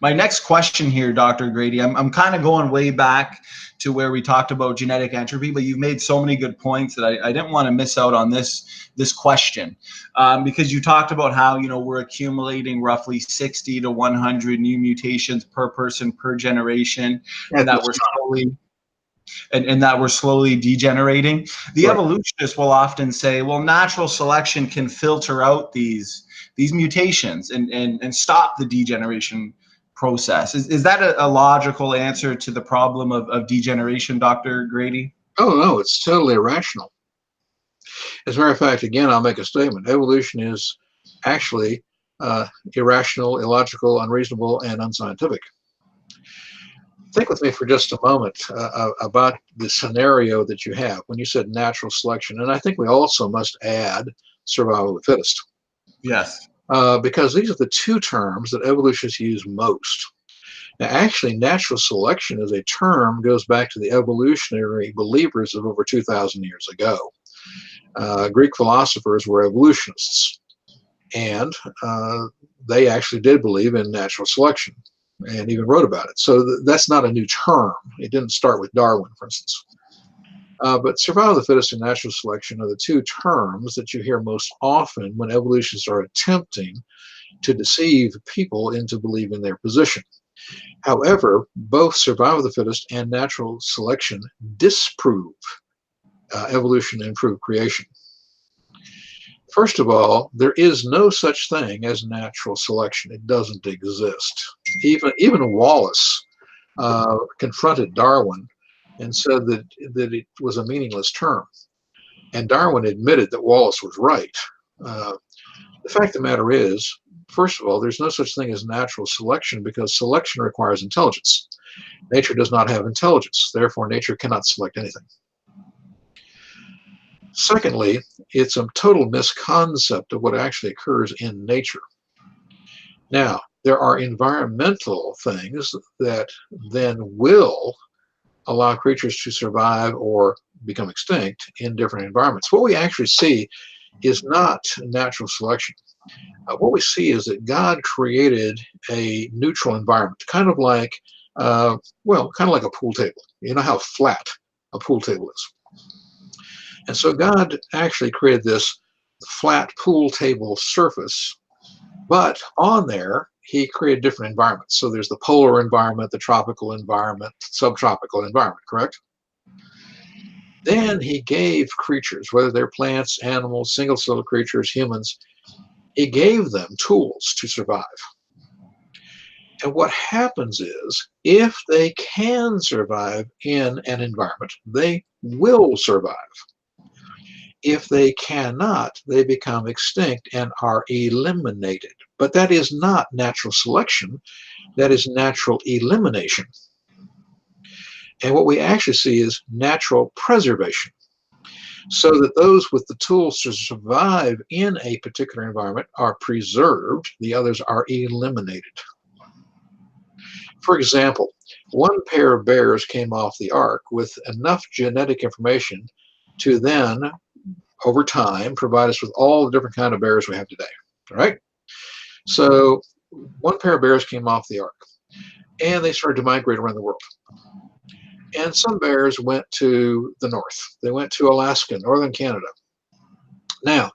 My next question here, Dr. Grady, I'm kind of going way back to where we talked about genetic entropy, but you've made so many good points that I didn't want to miss out on this question, because you talked about how, we're accumulating roughly 60 to 100 new mutations per person per generation, and At that this we're time. slowly and that we're slowly degenerating. The Right. evolutionists will often say, well, natural selection can filter out these mutations and stop the degeneration process. Is that a logical answer to the problem of degeneration, Dr. Grady? Oh, no, it's totally irrational. As a matter of fact, again, I'll make a statement. Evolution is actually irrational, illogical, unreasonable, and unscientific. Think with me for just a moment about the scenario that you have when you said natural selection. And I think we also must add survival of the fittest, Yes. because these are the two terms that evolutionists use most. Now, actually, natural selection as a term goes back to the evolutionary believers of over 2,000 years ago. Greek philosophers were evolutionists, and they actually did believe in natural selection and even wrote about it. So that's not a new term. It didn't start with Darwin, for instance. But survival of the fittest and natural selection are the two terms that you hear most often when evolutionists are attempting to deceive people into believing their position. However, both survival of the fittest and natural selection disprove evolution and prove creation. First of all, there is no such thing as natural selection. It doesn't exist. Even Wallace confronted Darwin and said that it was a meaningless term. And Darwin admitted that Wallace was right. The fact of the matter is, first of all, there's no such thing as natural selection because selection requires intelligence. Nature does not have intelligence. Therefore, nature cannot select anything. Secondly, it's a total misconcept of what actually occurs in nature. Now, there are environmental things that then will allow creatures to survive or become extinct in different environments. What we actually see is not natural selection. What we see is that God created a neutral environment, kind of like, kind of like a pool table. You know how flat a pool table is. And so God actually created this flat pool table surface, but on there, he created different environments. So there's the polar environment, the tropical environment, subtropical environment, correct? Then he gave creatures, whether they're plants, animals, single-celled creatures, humans, he gave them tools to survive. And what happens is, if they can survive in an environment, they will survive. If they cannot, they become extinct and are eliminated. But that is not natural selection, that is natural elimination. And what we actually see is natural preservation, so that those with the tools to survive in a particular environment are preserved, the others are eliminated. For example, one pair of bears came off the ark with enough genetic information to then, over time, provide us with all the different kind of bears we have today. All right? So one pair of bears came off the ark, and they started to migrate around the world. And some bears went to the north. They went to Alaska, northern Canada. Now,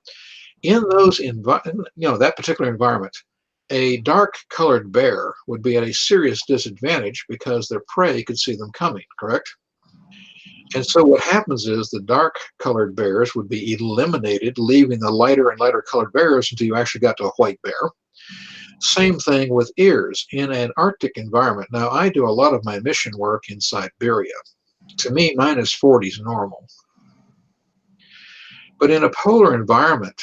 in those that particular environment, a dark-colored bear would be at a serious disadvantage because their prey could see them coming, correct? And so what happens is the dark-colored bears would be eliminated, leaving the lighter and lighter colored bears until you actually got to a white bear. Same thing with ears in an Arctic environment. Now, I do a lot of my mission work in Siberia. To me, -40 is normal. But in a polar environment,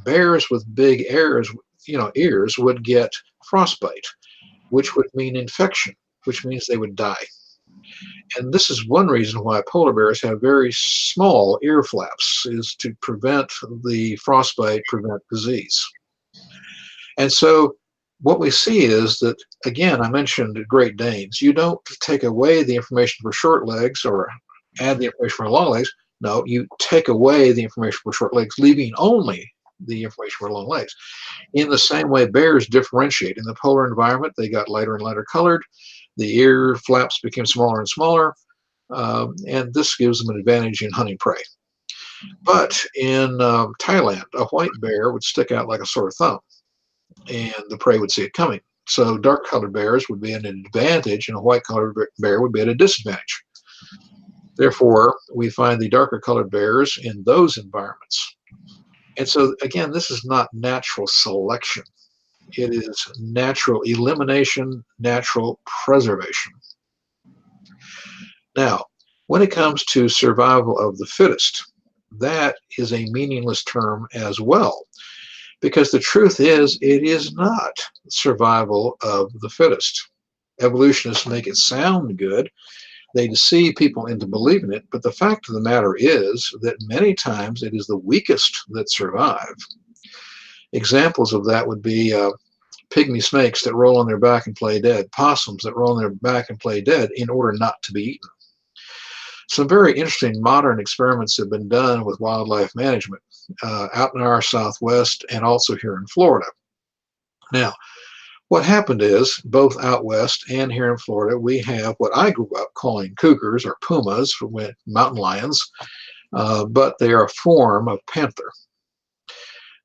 bears with big ears would get frostbite, which would mean infection, which means they would die. And this is one reason why polar bears have very small ear flaps, is to prevent the frostbite, prevent disease. And so what we see is that, again, I mentioned Great Danes. You don't take away the information for short legs or add the information for long legs. No, you take away the information for short legs, leaving only the information for long legs. In the same way, bears differentiate. In the polar environment, they got lighter and lighter colored. The ear flaps became smaller and smaller, and this gives them an advantage in hunting prey. But in Thailand, a white bear would stick out like a sore thumb, and the prey would see it coming. So dark-colored bears would be an advantage, and a white-colored bear would be at a disadvantage. Therefore, we find the darker-colored bears in those environments. And so, again, this is not natural selection. It is natural elimination, natural preservation. Now, when it comes to survival of the fittest, that is a meaningless term as well, because the truth is, it is not survival of the fittest. Evolutionists make it sound good. They deceive people into believing it, but the fact of the matter is that many times it is the weakest that survive. Examples of that would be pygmy snakes that roll on their back and play dead, possums that roll on their back and play dead in order not to be eaten. Some very interesting modern experiments have been done with wildlife management out in our Southwest and also here in Florida. Now, what happened is, both out west and here in Florida, we have what I grew up calling cougars or pumas, mountain lions, but they are a form of panther.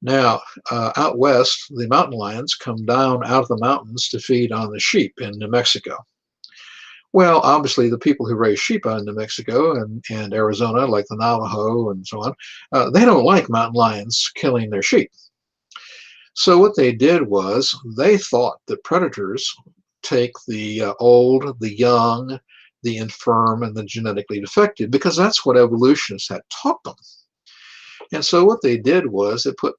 Now, out west, the mountain lions come down out of the mountains to feed on the sheep in New Mexico. Well, obviously, the people who raise sheep out in New Mexico and Arizona, like the Navajo and so on, they don't like mountain lions killing their sheep. So what they did was they thought that predators take the old, the young, the infirm, and the genetically defective, because that's what evolutionists had taught them. And so what they did was they put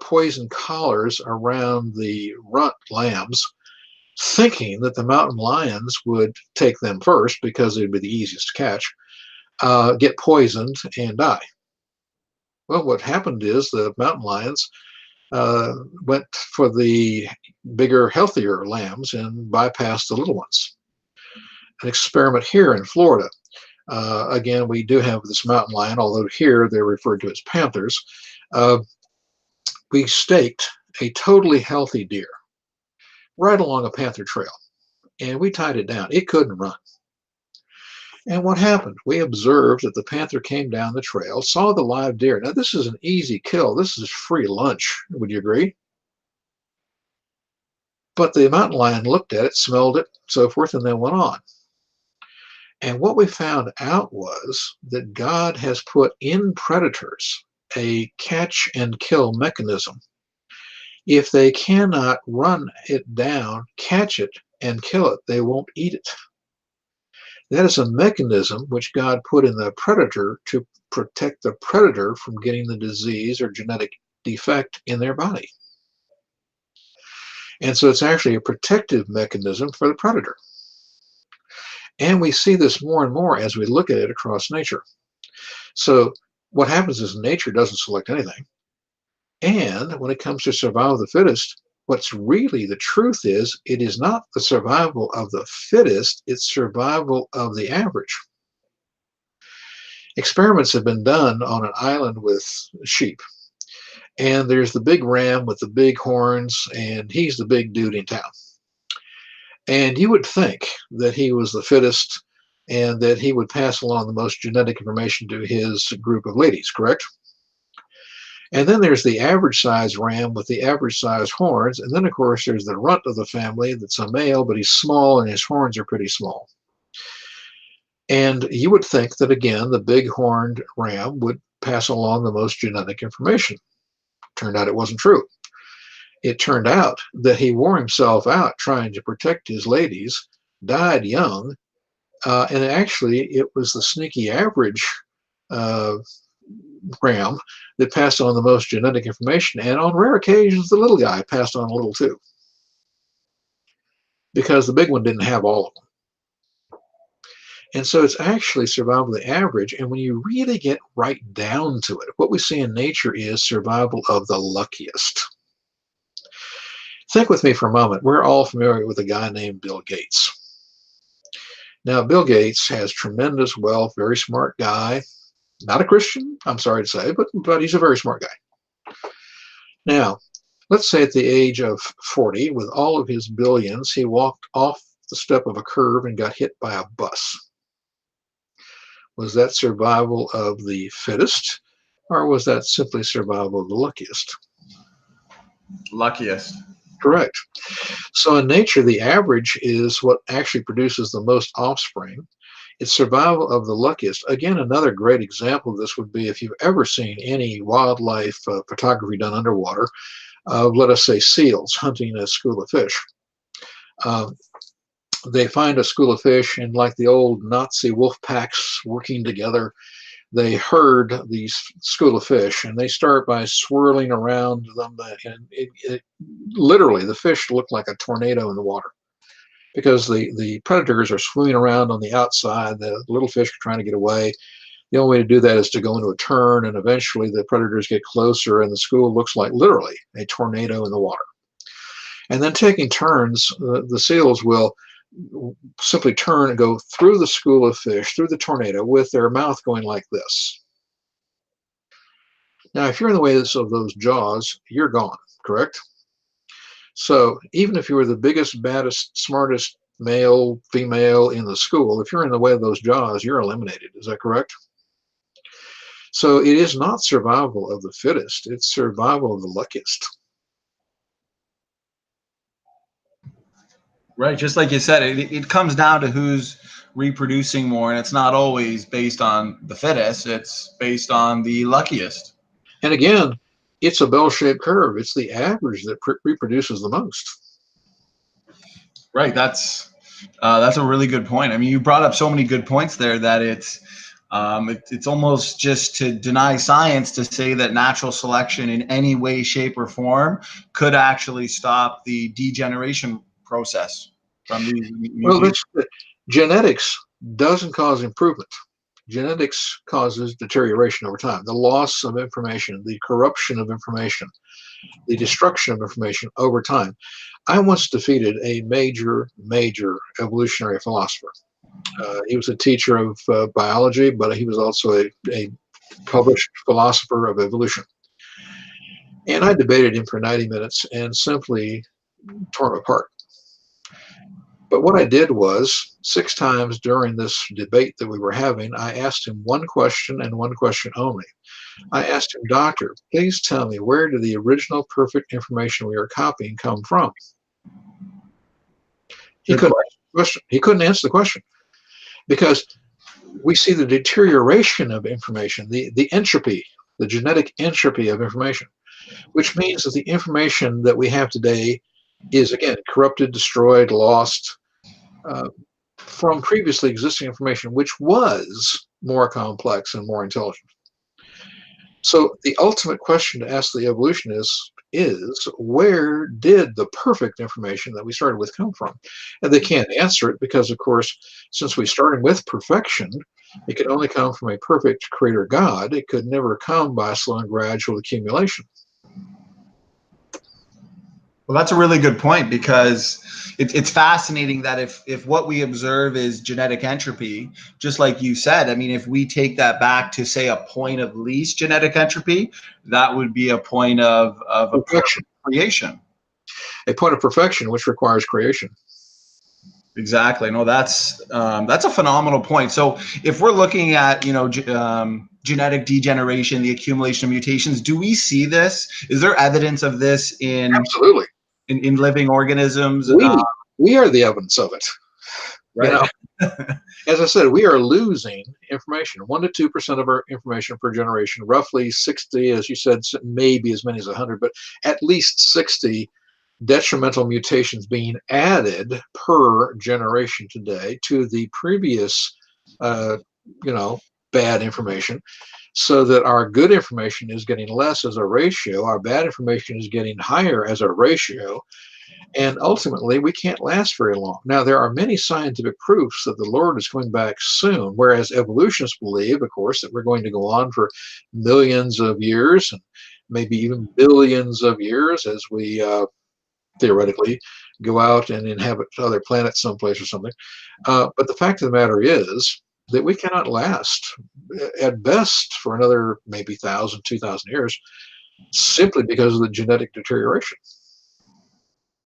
poison collars around the runt lambs, thinking that the mountain lions would take them first because they'd be the easiest to catch, get poisoned, and die. Well, what happened is the mountain lions went for the bigger, healthier lambs and bypassed the little ones. An experiment here in Florida. Again, we do have this mountain lion, although here they're referred to as panthers. We staked a totally healthy deer right along a panther trail, and we tied it down. It couldn't run. And what happened? We observed that the panther came down the trail, saw the live deer. Now, this is an easy kill. This is free lunch. Would you agree? But the mountain lion looked at it, smelled it, so forth, and then went on. And what we found out was that God has put in predators a catch and kill mechanism. If they cannot run it down, catch it, and kill it, they won't eat it. That is a mechanism which God put in the predator to protect the predator from getting the disease or genetic defect in their body. And so it's actually a protective mechanism for the predator. And we see this more and more as we look at it across nature. So what happens is nature doesn't select anything. And when it comes to survival of the fittest, what's really the truth is, it is not the survival of the fittest, it's survival of the average. Experiments have been done on an island with sheep. And there's the big ram with the big horns, and he's the big dude in town. And you would think that he was the fittest and that he would pass along the most genetic information to his group of ladies, correct? And then there's the average size ram with the average size horns. And then, of course, there's the runt of the family that's a male, but he's small and his horns are pretty small. And you would think that, again, the big horned ram would pass along the most genetic information. Turned out it wasn't true. It turned out that he wore himself out trying to protect his ladies, died young, and actually it was the sneaky average ram that passed on the most genetic information, and on rare occasions the little guy passed on a little too, because the big one didn't have all of them. And so it's actually survival of the average, and when you really get right down to it, what we see in nature is survival of the luckiest. Think with me for a moment. We're all familiar with a guy named Bill Gates. Now, Bill Gates has tremendous wealth, very smart guy. Not a Christian, I'm sorry to say, but he's a very smart guy. Now, let's say at the age of 40, with all of his billions, he walked off the step of a curb and got hit by a bus. Was that survival of the fittest, or was that simply survival of the luckiest? Luckiest. Correct. So in nature, the average is what actually produces the most offspring. It's survival of the luckiest. Again, another great example of this would be if you've ever seen any wildlife photography done underwater, let us say seals hunting a school of fish. Um, they find a school of fish, and like the old Nazi wolf packs working together, they herd these school of fish, and they start by swirling around them, and literally the fish look like a tornado in the water because the predators are swimming around on the outside. The little fish are trying to get away. The only way to do that is to go into a turn, and eventually the predators get closer, and the school looks like literally a tornado in the water. And then taking turns, the seals will simply turn and go through the school of fish, through the tornado, with their mouth going like this. Now, if you're in the way of those jaws, you're gone, correct? So even if you were the biggest, baddest, smartest male, female in the school, if you're in the way of those jaws, you're eliminated. Is that correct? So it is not survival of the fittest, it's survival of the luckiest. Right, just like you said, it comes down to who's reproducing more, and it's not always based on the fittest, it's based on the luckiest. And again, it's a bell-shaped curve. It's the average that reproduces the most. Right, that's a really good point. I mean, you brought up so many good points there that it's almost just to deny science to say that natural selection in any way, shape, or form could actually stop the degeneration process from these mutations. Well, genetics doesn't cause improvement. Genetics causes deterioration over time. The loss of information, the corruption of information, the destruction of information over time. I once defeated a major evolutionary philosopher. He was a teacher of biology, but he was also a published philosopher of evolution. And I debated him for 90 minutes and simply tore him apart. But what I did was, 6 times during this debate that we were having, I asked him one question and one question only. I asked him, Doctor, please tell me, where did the original perfect information we are copying come from? He couldn't answer the question. He couldn't answer the question because we see the deterioration of information, the entropy, the genetic entropy of information, which means that the information that we have today is, again, corrupted, destroyed, lost from previously existing information, which was more complex and more intelligent. So the ultimate question to ask the evolutionist is where did the perfect information that we started with come from? And they can't answer it because, of course, since we started with perfection, it could only come from a perfect creator God. It could never come by slow and gradual accumulation. Well, that's a really good point because it's fascinating that if what we observe is genetic entropy, just like you said, I mean, if we take that back to, say, a point of least genetic entropy, that would be a point of Perfection. Creation. A point of perfection, which requires creation. Exactly. No, that's a phenomenal point. So if we're looking at, genetic degeneration, the accumulation of mutations, do we see this? Is there evidence of this in Absolutely in living organisms? We are the evidence of it. Right. As I said, we are losing information, 1 to 2% of our information per generation, roughly 60, as you said, maybe as many as 100, but at least 60 detrimental mutations being added per generation today to the previous, bad information, so that our good information is getting less as a ratio, our bad information is getting higher as a ratio, and ultimately we can't last very long. Now, there are many scientific proofs that the Lord is coming back soon, whereas evolutionists believe, of course, that we're going to go on for millions of years and maybe even billions of years as we theoretically go out and inhabit other planets someplace or something. But the fact of the matter is that we cannot last at best for another maybe 1,000, 2,000 years. simply because of the genetic deterioration.